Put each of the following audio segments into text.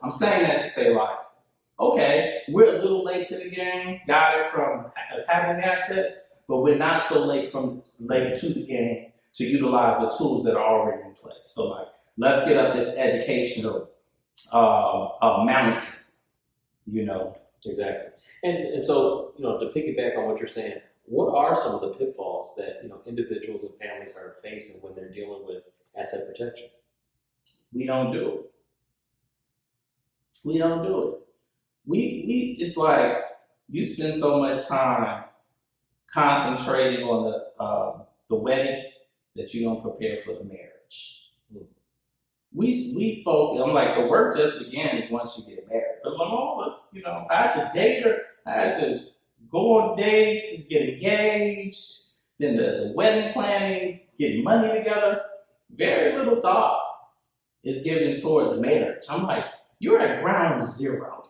I'm saying that to say like, okay, we're a little late to the game, got it from having assets, but we're not so late to the game to utilize the tools that are already in place. So like, let's get up this educational mountain, you know. Exactly. And so, to piggyback on what you're saying, what are some of the pitfalls that, individuals and families are facing when they're dealing with asset protection? We don't do it. We don't do it. It's like you spend so much time concentrating on the wedding that you don't prepare for the marriage. We focus. I'm like, the work just begins once you get married. But all of us, I had to date her. I had to go on dates, get engaged. Then there's a wedding planning, getting money together. Very little thought is given toward the marriage. I'm like, you're at ground zero.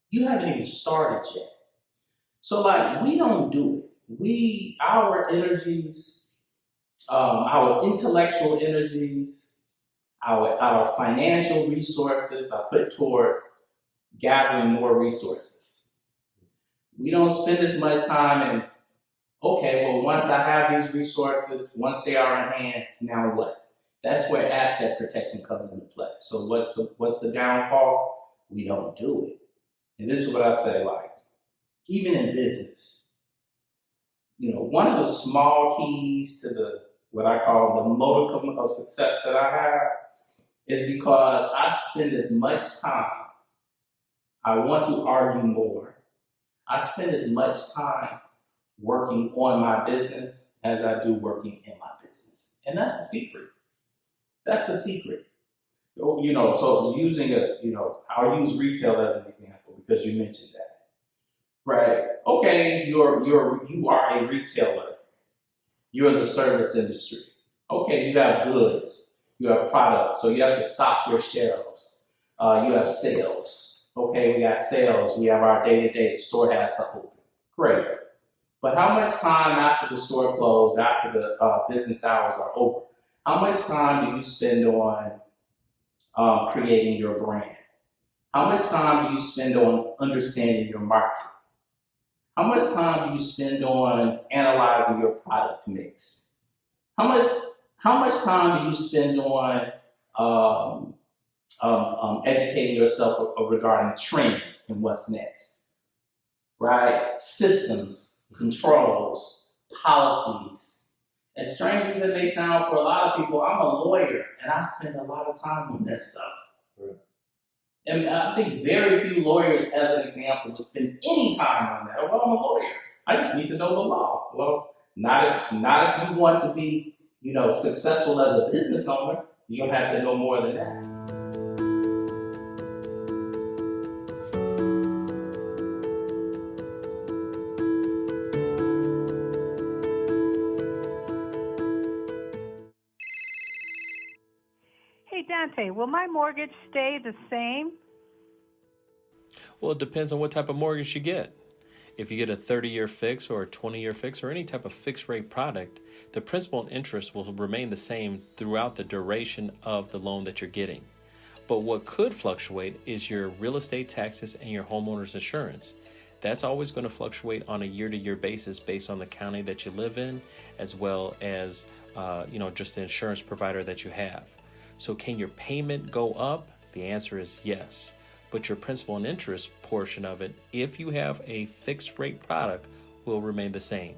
You haven't even started yet. So like, we don't do it. Our energies, our intellectual energies, our financial resources are put toward gathering more resources. We don't spend as much time in, okay, well, once I have these resources, once they are in hand, now what? That's where asset protection comes into play. So what's the downfall? We don't do it. And this is what I say, like, even in business, one of the small keys to what I call the modicum of success that I have is because I spend as much time, I want to argue more. I spend as much time working on my business as I do working in my business. And that's the secret. That's the secret. So using I'll use retail as an example because you mentioned that. Right? Okay, you are a retailer. You're in the service industry. Okay, you have goods. You have products, so you have to stock your shelves. You have sales. Okay, we got sales. We have our day-to-day. The store has to open. Great. But how much time after the store closed, after the business hours are over, how much time do you spend on creating your brand? How much time do you spend on understanding your market? How much time do you spend on analyzing your product mix? How much time do you spend on educating yourself regarding trends and what's next? Right? Systems, controls, policies. As strange as it may sound for a lot of people, I'm a lawyer and I spend a lot of time on that stuff. Right. And I think very few lawyers, as an example, would spend any time on that. Well, I'm a lawyer. I just need to know the law. Well, not if you want to be successful as a business owner. You don't have to know more than that. Hey, Dante, will my mortgage stay the same? Well, it depends on what type of mortgage you get. If you get a 30-year fix or a 20-year fix or any type of fixed rate product, the principal and interest will remain the same throughout the duration of the loan that you're getting. But what could fluctuate is your real estate taxes and your homeowner's insurance. That's always going to fluctuate on a year-to-year basis based on the county that you live in, as well as just the insurance provider that you have. So can your payment go up? The answer is yes. But your principal and interest portion of it, if you have a fixed rate product, will remain the same.